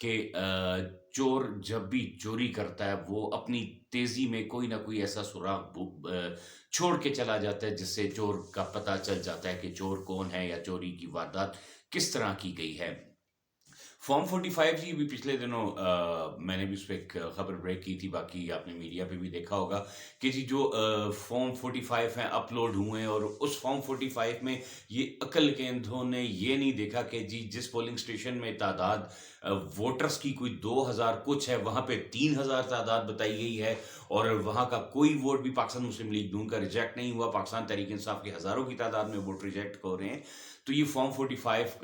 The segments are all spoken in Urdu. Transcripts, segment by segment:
کہ چور جب بھی چوری کرتا ہے وہ اپنی تیزی میں کوئی نہ کوئی ایسا سراغ چھوڑ کے چلا جاتا ہے جس سے چور کا پتہ چل جاتا ہے کہ چور کون ہے یا چوری کی واردات کس طرح کی گئی ہے۔ فارم 45 جی بھی پچھلے دنوں میں نے بھی اس پہ ایک خبر بریک کی تھی، باقی آپ نے میڈیا پہ بھی دیکھا ہوگا کہ جی جو فارم 45 ہیں اپلوڈ ہوئے ہیں، اور اس فارم 45 میں یہ عقل کے اندھوں نے یہ نہیں دیکھا کہ جی جس پولنگ سٹیشن میں تعداد ووٹرز کی کوئی 2000 کچھ ہے، وہاں پہ 3000 تعداد بتائی گئی ہے، اور وہاں کا کوئی ووٹ بھی پاکستان مسلم لیگ نون کا ریجیکٹ نہیں ہوا، پاکستان تحریک انصاف کے ہزاروں کی تعداد میں ووٹ ریجیکٹ ہو رہے ہیں۔ تو یہ فارم 45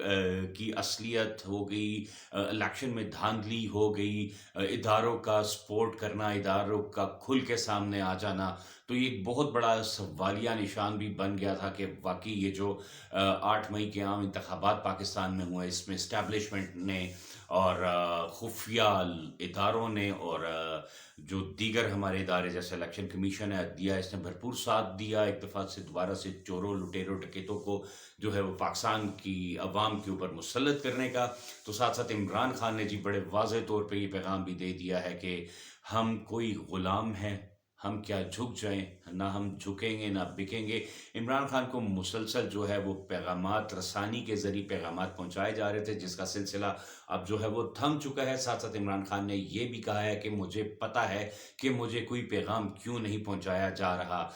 کی اصلیت ہو گئی، الیکشن میں دھاندلی ہو گئی، اداروں کا سپورٹ کرنا، اداروں کا کھل کے سامنے آ جانا، تو یہ ایک بہت بڑا سوالیہ نشان بھی بن گیا تھا کہ واقعی یہ جو 8 مئی کے عام انتخابات پاکستان میں ہوئے، اس میں اسٹیبلشمنٹ نے اور خفیہ اداروں نے اور جو دیگر ہمارے ادارے جیسے الیکشن کمیشن ہے، عدلیہ، اس نے بھرپور ساتھ دیا ایک دفعہ سے دوبارہ سے چوروں، لٹیروں، ڈکیتوں کو جو ہے وہ پاکستان کی عوام کے اوپر مسلط کرنے کا۔ تو ساتھ ساتھ عمران خان نے جی بڑے واضح طور پہ یہ پیغام بھی دے دیا ہے کہ ہم کوئی غلام ہیں، ہم کیا جھک جائیں، نہ ہم جھکیں گے نہ بکیں گے۔ عمران خان کو مسلسل جو ہے وہ پیغامات رسانی کے ذریعے پیغامات پہنچائے جا رہے تھے، جس کا سلسلہ اب جو ہے وہ تھم چکا ہے۔ ساتھ ساتھ عمران خان نے یہ بھی کہا ہے کہ مجھے پتہ ہے کہ مجھے کوئی پیغام کیوں نہیں پہنچایا جا رہا۔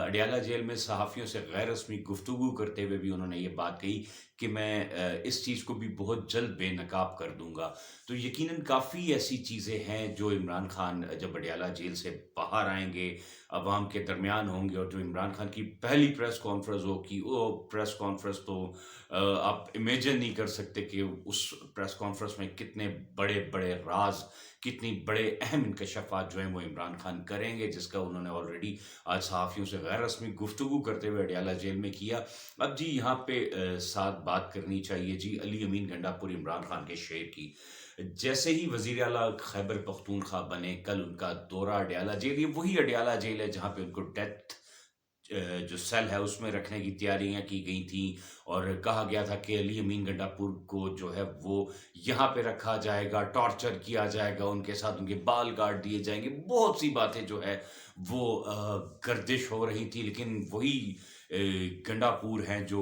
اڈیالہ جیل میں صحافیوں سے غیر رسمی گفتگو کرتے ہوئے بھی انہوں نے یہ بات کہی کہ میں اس چیز کو بھی بہت جلد بے نقاب کر دوں گا۔ تو یقیناً کافی ایسی چیزیں ہیں جو عمران خان جب اڈیالہ جیل سے باہر آئیں گے، عوام کے درمیان ہوں گے، اور جو عمران خان کی پہلی پریس کانفرنس ہوگی، وہ پریس کانفرنس تو آپ امیجن نہیں کر سکتے کہ اس پریس کانفرنس میں کتنے بڑے بڑے راز، کتنی بڑے اہم انکشافات جو ہیں وہ عمران خان کریں گے، جس کا انہوں نے آلریڈی آج صحافیوں سے غیر رسمی گفتگو کرتے ہوئے اڈیالہ جیل میں کیا۔ اب جی یہاں پہ ساتھ بات کرنی چاہیے جی علی امین گنڈا پور عمران خان کے شعر کی۔ جیسے ہی وزیر اعلیٰ خیبر پختونخوا بنے، کل ان کا دورہ اڈیالہ جیل، یہ وہی اڈیالہ جیل ہے جہاں پہ ان کو ڈیتھ جو سیل ہے اس میں رکھنے کی تیاریاں کی گئی تھیں، اور کہا گیا تھا کہ علی امین گنڈا پور کو جو ہے وہ یہاں پہ رکھا جائے گا، ٹارچر کیا جائے گا، ان کے ساتھ ان کے بال کاٹ دیے جائیں گے، بہت سی باتیں جو ہے وہ گردش ہو رہی تھی۔ لیکن وہی گنڈا پور ہیں جو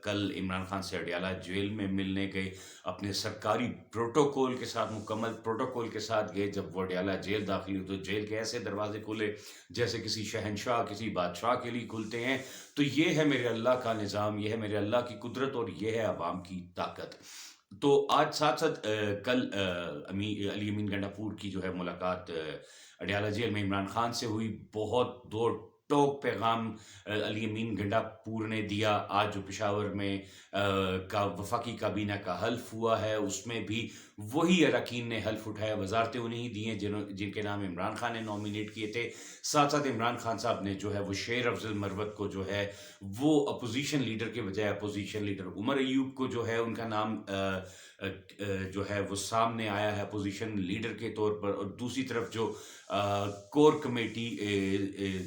کل عمران خان سے اڈیالہ جیل میں ملنے گئے، اپنے سرکاری پروٹوکول کے ساتھ، مکمل پروٹوکول کے ساتھ گئے۔ جب وہ اڈیالہ جیل داخل ہوئی تو جیل کے ایسے دروازے کھلے جیسے کسی شہنشاہ، کسی بادشاہ کے لیے کھلتے ہیں۔ تو یہ ہے میرے اللہ کا نظام، یہ ہے میرے اللہ کی قدرت، اور یہ ہے عوام کی طاقت۔ تو آج ساتھ ساتھ کل علی امین گنڈا پور کی جو ہے ملاقات اڈیالہ جیل میں عمران خان سے ہوئی۔ بہت دو ٹوک پیغام علی امین گنڈا پور نے دیا۔ آج جو پشاور میں کا وفاقی کابینہ کا حلف ہوا ہے، اس میں بھی وہی اراکین نے حلف اٹھایا، وزارتیں انہیں دی ہیں جن کے نام عمران خان نے نومینیٹ کیے تھے۔ ساتھ ساتھ عمران خان صاحب نے جو ہے وہ شیر افضل مروت کو جو ہے وہ اپوزیشن لیڈر کے بجائے اپوزیشن لیڈر عمر ایوب کو جو ہے ان کا نام جو ہے وہ سامنے آیا ہے اپوزیشن لیڈر کے طور پر، اور دوسری طرف جو کور کمیٹی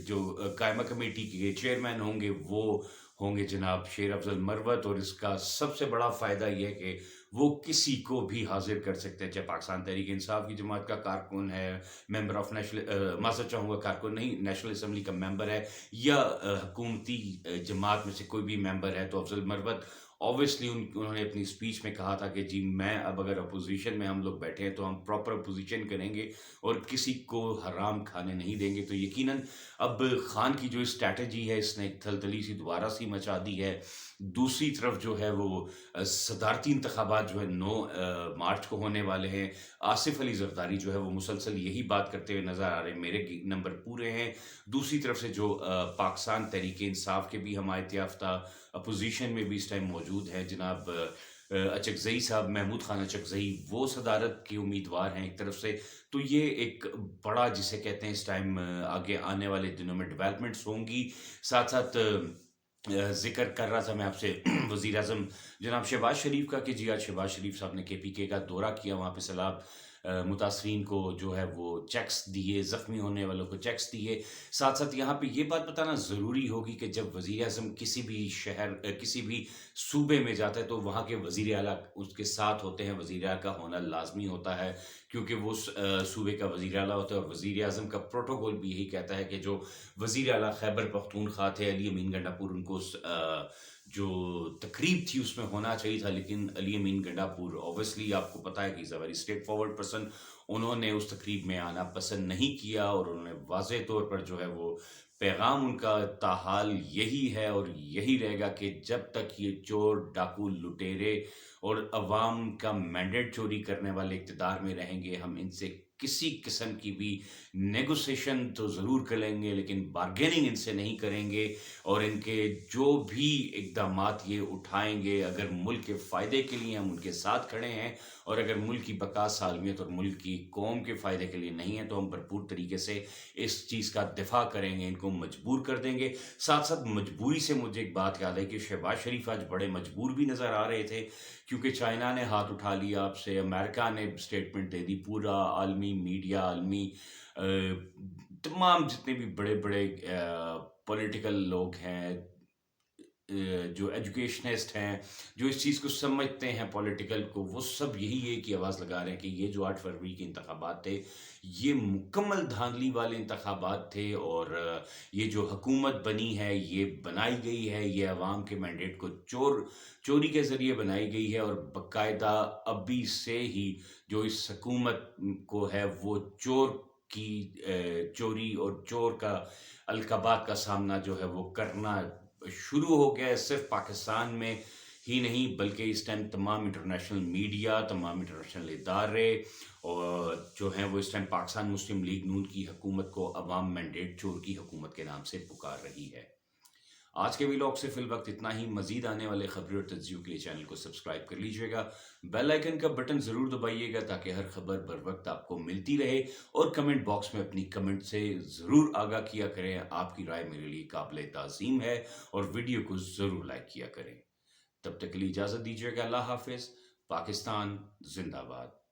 جو قائمہ کمیٹی کے چیئرمین ہوں گے وہ ہوں گے جناب شیر افضل مروت۔ اور اس کا سب سے بڑا فائدہ یہ ہے کہ وہ کسی کو بھی حاضر کر سکتے ہیں، چاہے پاکستان تحریک انصاف کی جماعت کا کارکن ہے، ممبر آف نیشنل، معذرت چاہوں گا کارکن نہیں، نیشنل اسمبلی کا ممبر ہے، یا حکومتی جماعت میں سے کوئی بھی ممبر ہے، تو افضل مروت اوبیسلی انہوں نے اپنی اسپیچ میں کہا تھا کہ جی میں اب اگر اپوزیشن میں ہم لوگ بیٹھے ہیں تو ہم پراپر اپوزیشن کریں گے اور کسی کو حرام کھانے نہیں دیں گے۔ تو یقیناً اب خان کی جو اسٹریٹجی ہے اس نے ایک تھلتلی سی دوبارہ سی مچا دی ہے۔ دوسری طرف جو ہے وہ صدارتی انتخابات جو ہے 9 مارچ کو ہونے والے ہیں۔ آصف علی زرداری جو ہے وہ مسلسل یہی بات کرتے ہوئے نظر آ رہے ہیں، میرے نمبر پورے ہیں۔ دوسری طرف سے جو پاکستان تحریک انصاف کے بھی حمایت یافتہ اپوزیشن میں بھی اس ٹائم موجود ہیں، جناب اچکزئی صاحب، محمود خان اچکزئی، وہ صدارت کے امیدوار ہیں ایک طرف سے۔ تو یہ ایک بڑا جسے کہتے ہیں اس ٹائم آگے آنے والے دنوں میں ڈیولپمنٹس ہوں گی۔ ساتھ ساتھ ذکر کر رہا تھا میں آپ سے وزیر اعظم جناب شہباز شریف کا کہ جی آج شہباز شریف صاحب نے کے پی کے کا دورہ کیا، وہاں پہ سیلاب متاثرین کو جو ہے وہ چیکس دیے، زخمی ہونے والوں کو چیکس دیے۔ ساتھ ساتھ یہاں پہ یہ بات بتانا ضروری ہوگی کہ جب وزیر اعظم کسی بھی شہر کسی بھی صوبے میں جاتا ہے تو وہاں کے وزیر اعلیٰ اس کے ساتھ ہوتے ہیں، وزیر اعلیٰ کا ہونا لازمی ہوتا ہے، کیونکہ وہ صوبے کا وزیر اعلیٰ ہوتا ہے، اور وزیر اعظم کا پروٹوکول بھی یہی کہتا ہے کہ جو وزیر اعلیٰ خیبر پختونخوا تھے علی امین گنڈاپور، ان کو جو تقریب تھی اس میں ہونا چاہیے تھا، لیکن علی امین گنڈاپور اوبویسلی آپ کو پتا ہے کہ ویری اسٹریٹ فارورڈ پرسن، انہوں نے اس تقریب میں آنا پسند نہیں کیا، اور انہوں نے واضح طور پر جو ہے وہ پیغام ان کا تاحال یہی ہے اور یہی رہے گا کہ جب تک یہ چور ڈاکو لٹیرے اور عوام کا مینڈیٹ چوری کرنے والے اقتدار میں رہیں گے، ہم ان سے کسی قسم کی بھی نیگوسیشن تو ضرور کریں گے لیکن بارگیننگ ان سے نہیں کریں گے، اور ان کے جو بھی اقدامات یہ اٹھائیں گے اگر ملک کے فائدے کے لیے ہم ان کے ساتھ کھڑے ہیں، اور اگر ملک کی بقا سالمیت اور ملک کی قوم کے فائدے کے لیے نہیں ہے تو ہم بھرپور طریقے سے اس چیز کا دفاع کریں گے، ان کو مجبور کر دیں گے۔ ساتھ ساتھ مجبوری سے مجھے ایک بات یاد ہے کہ شہباز شریف آج بڑے مجبور بھی نظر آ رہے تھے، کیونکہ چائنا نے ہاتھ اٹھا لیا آپ سے، امریکہ نے اسٹیٹمنٹ دے دی، پورا عالمی میڈیا، عالمی تمام جتنے بھی بڑے بڑے پولیٹیکل لوگ ہیں، جو ایجوکیشنسٹ ہیں، جو اس چیز کو سمجھتے ہیں پولیٹیکل کو، وہ سب یہی ایک ہی آواز لگا رہے ہیں کہ یہ جو 8 فروری کے انتخابات تھے یہ مکمل دھاندلی والے انتخابات تھے، اور یہ جو حکومت بنی ہے یہ بنائی گئی ہے، یہ عوام کے مینڈیٹ کو چوری کے ذریعے بنائی گئی ہے، اور باقاعدہ ابھی سے ہی جو اس حکومت کو ہے وہ چور کی چوری اور چور کا القابات کا سامنا جو ہے وہ کرنا شروع ہو گیا ہے، صرف پاکستان میں ہی نہیں بلکہ اس ٹائم تمام انٹرنیشنل میڈیا، تمام انٹرنیشنل ادارے اور جو ہیں وہ اس ٹائم پاکستان مسلم لیگ نون کی حکومت کو عوام مینڈیٹ چور کی حکومت کے نام سے پکار رہی ہے۔ آج کے ویلاگ سے فی الوقت اتنا ہی، مزید آنے والے خبریں اور تجزیوں کے لیے چینل کو سبسکرائب کر لیجیے گا، بیل آئیکن کا بٹن ضرور دبائیے گا تاکہ ہر خبر بر وقت آپ کو ملتی رہے، اور کمنٹ باکس میں اپنی کمنٹ سے ضرور آگاہ کیا کریں، آپ کی رائے میرے لیے قابل تعظیم ہے، اور ویڈیو کو ضرور لائک کیا کریں۔ تب تک کے لیے اجازت دیجیے گا، اللہ حافظ، پاکستان زندہ باد۔